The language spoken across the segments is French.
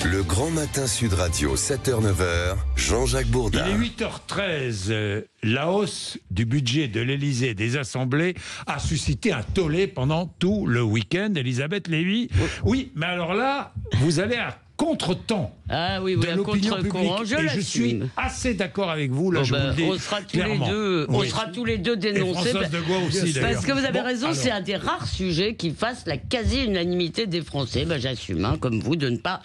Le Grand Matin Sud Radio, 7h-9h, Jean-Jacques Bourdin. Il est 8h13. La hausse du budget de l'Élysée et des assemblées a suscité un tollé pendant tout le week-end. Elisabeth Lévy. Oui, mais alors là, vous allez à contre-temps de l'opinion publique. Et je suis assez d'accord avec vous. Là, je vous le dis on sera clairement. on sera tous les deux dénoncés. Françoise de Gaulle aussi, d'ailleurs. Parce que vous avez raison, c'est un des rares sujets qui fasse la quasi-unanimité des Français. J'assume, comme vous, de ne pas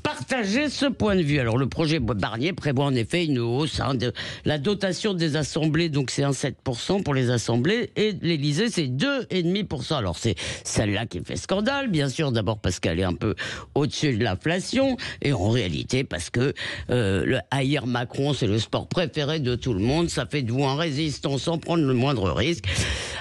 partager ce point de vue. Alors, le projet Barnier prévoit en effet une hausse de la dotation des assemblées. Donc, c'est un 7% pour les assemblées. Et l'Élysée, c'est 2,5%. Alors, c'est celle-là qui fait scandale, bien sûr. D'abord parce qu'elle est un peu au-dessus de l'inflation. Et en réalité, parce que le haïr Macron, c'est le sport préféré de tout le monde. Ça fait de vous un résistant sans prendre le moindre risque.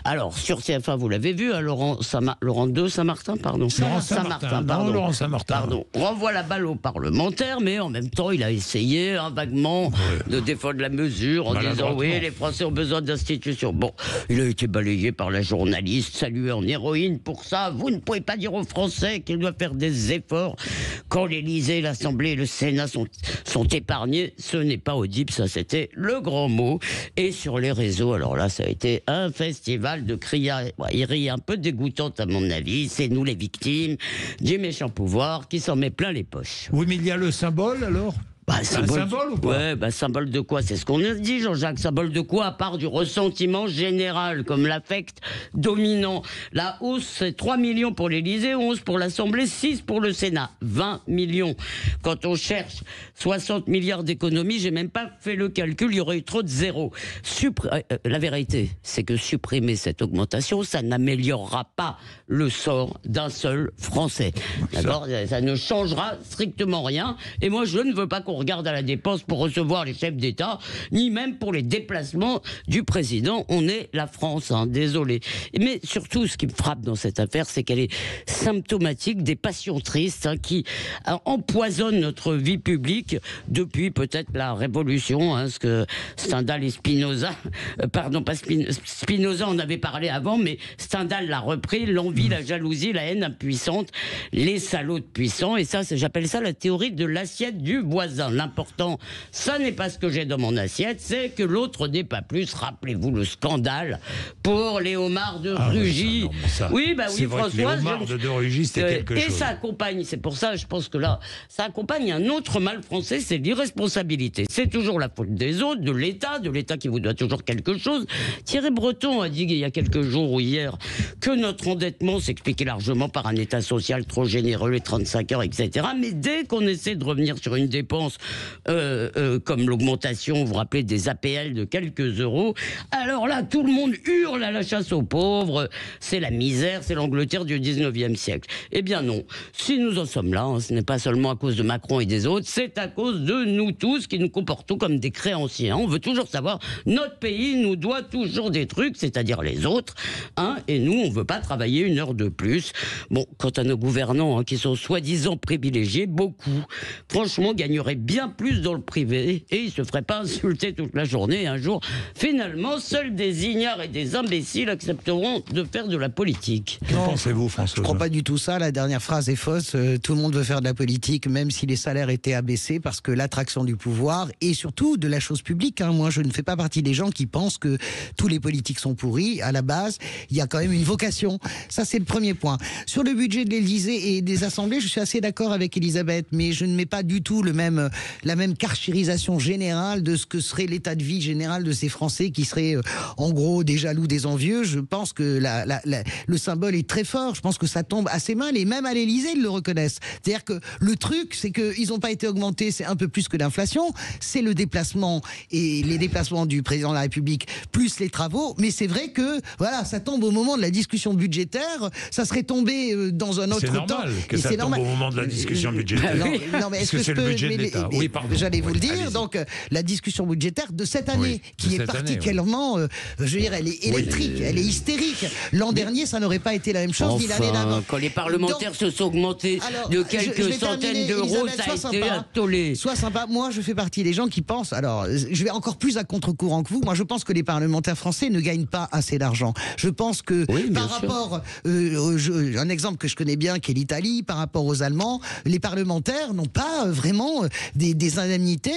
Alors, sur TF1, vous l'avez vu, Laurent Saint-Martin, pardon. Laurent Saint-Martin, pardon. Renvoie la balle aux parlementaires, mais en même temps, il a essayé vaguement de défendre la mesure en disant oui, les Français ont besoin d'institutions. Bon, il a été balayé par la journaliste, salué en héroïne pour ça. Vous ne pouvez pas dire aux Français qu'ils doivent faire des efforts quand l'Élysée, l'Assemblée et le Sénat sont épargnés. Ce n'est pas audible, ça c'était le grand mot. Et sur les réseaux, alors là, ça a été un festival de criailleries un peu dégoûtantes à mon avis. C'est nous les victimes du méchant pouvoir qui s'en met plein les poches. Oui, mais il y a le symbole alors. Un symbole ou pas? Ouais, symbole de quoi? C'est ce qu'on a dit, Jean-Jacques. Symbole de quoi, à part du ressentiment général, comme l'affect dominant. La hausse, c'est 3 millions pour l'Élysée, 11 pour l'Assemblée, 6 pour le Sénat. 20 millions. Quand on cherche 60 milliards d'économies, j'ai même pas fait le calcul, il y aurait eu trop de zéros. La vérité, c'est que supprimer cette augmentation, ça n'améliorera pas le sort d'un seul Français. D'accord? Ça ne changera strictement rien. Et moi, je ne veux pas qu'on regarde à la dépense pour recevoir les chefs d'État, ni même pour les déplacements du président. On est la France, désolé. Mais surtout, ce qui me frappe dans cette affaire, c'est qu'elle est symptomatique des passions tristes qui empoisonnent notre vie publique depuis peut-être la Révolution, ce que Stendhal et Spinoza, Spinoza en avait parlé avant, mais Stendhal l'a repris, l'envie, la jalousie, la haine impuissante, les salauds de puissants, et ça, j'appelle ça la théorie de l'assiette du voisin. L'important, ça n'est pas ce que j'ai dans mon assiette, c'est que l'autre n'ait pas plus. Rappelez-vous le scandale pour les homards de Rugy. Oui, François. Les homards de Rugy, c'était quelque chose. Et ça accompagne, c'est pour ça, je pense que là, ça accompagne un autre mal français, c'est l'irresponsabilité. C'est toujours la faute des autres, de l'État qui vous doit toujours quelque chose. Thierry Breton a dit il y a quelques jours ou hier que notre endettement s'expliquait largement par un État social trop généreux, les 35 heures, etc. Mais dès qu'on essaie de revenir sur une dépense comme l'augmentation, vous vous rappelez, des APL de quelques euros, alors là, tout le monde hurle à la chasse aux pauvres, c'est la misère, c'est l'Angleterre du 19e siècle. Eh bien non, si nous en sommes là, ce n'est pas seulement à cause de Macron et des autres, c'est à cause de nous tous qui nous comportons comme des créanciers. On veut toujours savoir, notre pays nous doit toujours des trucs, c'est-à-dire les autres, et nous, on ne veut pas travailler une heure de plus. Bon, quant à nos gouvernants qui sont soi-disant privilégiés, beaucoup, franchement, gagneraient bien plus dans le privé et ils se feraient pas insulter toute la journée. Un jour, finalement, seuls des ignares et des imbéciles accepteront de faire de la politique. Que pensez-vous, François? Je ne crois pas du tout ça. La dernière phrase est fausse. Tout le monde veut faire de la politique, même si les salaires étaient abaissés, parce que l'attraction du pouvoir et surtout de la chose publique. Moi, je ne fais pas partie des gens qui pensent que tous les politiques sont pourris. À la base, il y a quand même une vocation. Ça, c'est le premier point. Sur le budget de l'Élysée et des assemblées, je suis assez d'accord avec Elisabeth, mais je ne mets pas du tout la même carchérisation générale de ce que serait l'état de vie général de ces Français qui seraient en gros des jaloux, des envieux. Je pense que le symbole est très fort. Je pense que ça tombe assez mal et même à l'Élysée ils le reconnaissent. C'est-à-dire que le truc, c'est qu'ils n'ont pas été augmentés, c'est un peu plus que l'inflation, c'est le déplacement et les déplacements du président de la République plus les travaux, mais c'est vrai que voilà, ça tombe au moment de la discussion budgétaire, ça serait tombé dans un autre temps. C'est normal que ça tombe au moment de la discussion budgétaire. Non, mais est-ce que c'est le budget de l'État. ça. Oui, pardon. J'allais vous Oui, le dire. allez-y. Donc, la discussion budgétaire de cette année, Oui, qui de est cette année, particulièrement, je veux dire, elle est électrique, elle est hystérique. L'an dernier, ça n'aurait pas été la même chose, ni l'année d'avant. Quand les parlementaires se sont augmentés Alors, de je quelques vais centaines terminer, d'euros, Elisabeth, ça a sois été sympa. un tollé. Sois sympa. Moi, je fais partie des gens qui pensent. Alors, je vais encore plus à contre-courant que vous. Moi, je pense que les parlementaires français ne gagnent pas assez d'argent. Je pense que Oui, bien par sûr. rapport, un exemple que je connais bien, qui est l'Italie, par rapport aux Allemands, les parlementaires n'ont pas vraiment des indemnités.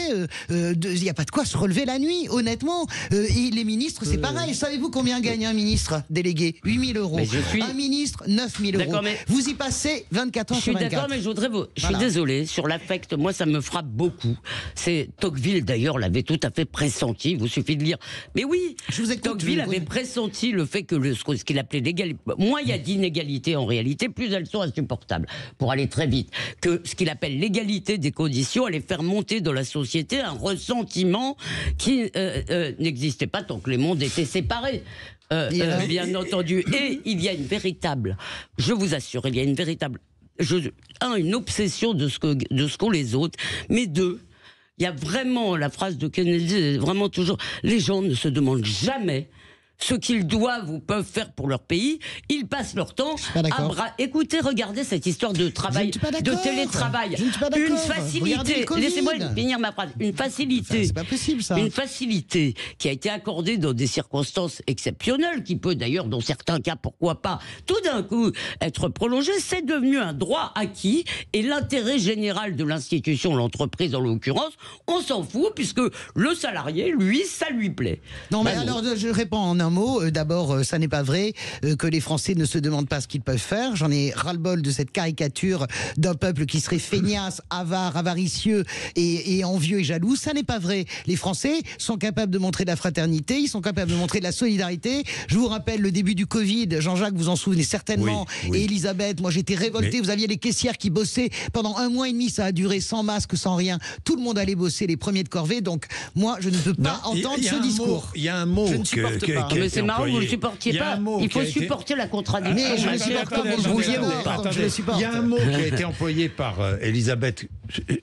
Il n'y a pas de quoi se relever la nuit, honnêtement. Et les ministres, c'est pareil. Savez-vous combien gagne un ministre délégué? 8 000 euros. Mais je suis- Un ministre, 9 000 euros. D'accord, mais- Vous y passez 24 ans Je suis sur 24. d'accord, mais je voudrais vous. Je suis Voilà. désolée, sur l'affect, moi, ça me frappe beaucoup. C'est Tocqueville, d'ailleurs, l'avait tout à fait pressenti. Il vous suffit de lire. Mais oui, Je vous écoute, Tocqueville je- avait oui. pressenti le fait que ce qu'il appelait l'égalité. Moins il y a d'inégalités en réalité, plus elles sont insupportables, pour aller très vite. Que ce qu'il appelle l'égalité des conditions allait faire monter dans la société un ressentiment qui n'existait pas tant que les mondes étaient séparés. Bien entendu. Et il y a une véritable, je vous assure, il y a une véritable, une obsession de ce qu'ont les autres, mais deux, il y a vraiment, la phrase de Kennedy, est vraiment toujours, les gens ne se demandent jamais ce qu'ils doivent ou peuvent faire pour leur pays, ils passent leur temps pas à d'accord. Écoutez, regardez cette histoire de travail, Je ne suis pas de d'accord. télétravail. Je ne suis pas d'accord. Une Regardez facilité, le Covid. laissez-moi finir ma phrase, une facilité. C'est pas possible, ça. Une facilité qui a été accordée dans des circonstances exceptionnelles, qui peut d'ailleurs, dans certains cas, pourquoi pas, tout d'un coup être prolongée, c'est devenu un droit acquis et l'intérêt général de l'institution, l'entreprise en l'occurrence, on s'en fout puisque le salarié, lui, ça lui plaît. Non, mais Ben, alors, je réponds en un mot. D'abord, ça n'est pas vrai que les Français ne se demandent pas ce qu'ils peuvent faire. J'en ai ras-le-bol de cette caricature d'un peuple qui serait feignasse, avare, avaricieux et envieux et jaloux. Ça n'est pas vrai. Les Français sont capables de montrer de la fraternité, ils sont capables de montrer de la solidarité. Je vous rappelle le début du Covid. Jean-Jacques, vous en souvenez certainement. Oui, oui. Et Elisabeth, moi j'étais révolté. Mais- Vous aviez les caissières qui bossaient pendant 1 mois et demi. Ça a duré sans masque, sans rien. Tout le monde allait bosser, les premiers de corvée. Donc, moi, je ne peux pas Non, entendre il y a ce un mot- discours. Il y a un mot Je ne que- supporte que- pas. qui a mais été c'est marrant, vous ne le employé. supportiez Il y a pas. un mot Il qui a faut été- supporter la contradiction. Mais je le Monsieur, supporte comme pas, vous le attendez, vouliez attendez, pas. attendez. je le supporte. Il y a un mot qui a été employé par Elisabeth.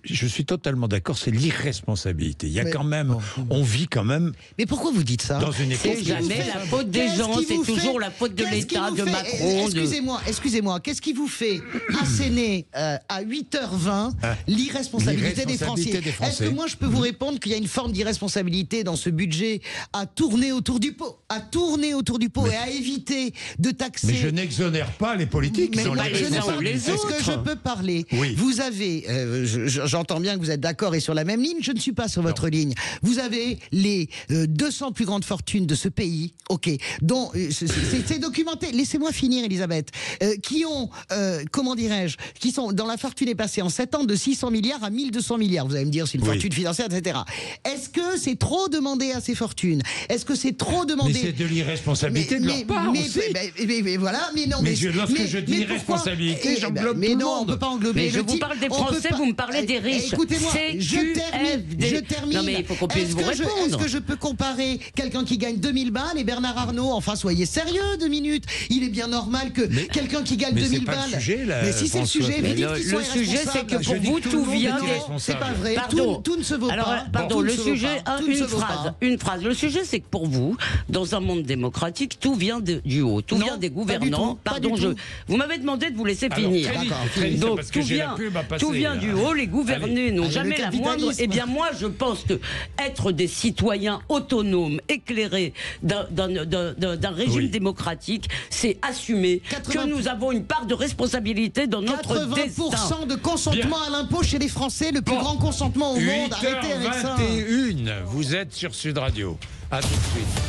Je suis totalement d'accord, c'est l'irresponsabilité. Il y a Mais- quand même, on vit quand même Mais pourquoi vous dites ça? dans une époque. C'est jamais la faute des gens, c'est toujours la faute de l'État, de Macron. Excusez-moi, qu'est-ce qui vous fait asséner à 8h20 l'irresponsabilité des Français? L'irresponsabilité des Français. Est-ce que moi je peux vous répondre qu'il y a une forme d'irresponsabilité dans ce budget à tourner autour du pot, et à éviter de taxer. Mais je n'exonère pas les politiques. Mais qui sont pas les uns responsables. ou les Est-ce que je peux parler? Oui. Vous avez, j'entends bien que vous êtes d'accord et sur la même ligne, je ne suis pas sur votre ligne. Vous avez les 200 plus grandes fortunes de ce pays, ok, dont c'est documenté, laissez-moi finir Elisabeth, qui ont, comment dirais-je, qui sont, dans la fortune est passée en 7 ans de 600 milliards à 1200 milliards. Vous allez me dire, c'est une Oui. fortune financière, etc. Est-ce que c'est trop demandé à ces fortunes? Est-ce que c'est trop demandé? Mais c'est de l'irresponsabilité de leur part aussi. Mais voilà, mais non. Mais lorsque je dis pourquoi- irresponsabilité, j'englobe mais tout le non, on monde. peut pas englober. Mais je le vous type. parle des On peut Français, pas- vous me parlez des riches. Écoutez-moi, je termine. Non mais il faut qu'on puisse Est-ce vous que Est-ce répondre. que je peux comparer quelqu'un qui gagne 2000 balles et Bernard Arnault? Enfin, soyez sérieux 2 minutes. Il est bien normal que quelqu'un qui gagne mais 2000 c'est pas le balles. sujet, là, mais si c'est le François. sujet, Mais vous dites le- qu'ils sont le sujet, c'est que irresponsables. pour Je dis vous, que tout tout le monde vient est des- irresponsable. C'est pas vrai. Pardon. Tout ne se vaut Alors, pas. pardon, Tout ne le se vaut sujet, pas. Tout ne se vaut pas. une phrase. Le sujet, c'est que pour vous, dans un monde démocratique, tout vient du haut, tout Non, vient des pas du gouvernants. tout, pas Pardon, du tout. vous m'avez demandé de vous laisser Alors, finir. très vite, D'accord. très vite, Donc parce que tout j'ai la vient, pub à passer, tout vient là. du haut. Les gouvernés Allez. n'ont Allez, jamais le la moindre. capitalisme. Eh bien, moi, je pense que être des citoyens autonomes, éclairés d'un régime Oui. démocratique, c'est assumer 80 que nous avons une part de responsabilité dans notre destin. 80% de consentement à l'impôt chez les Français, le plus Bon. grand consentement au monde. Arrêtez avec ça. 8h21, vous êtes sur Sud Radio. À tout de suite.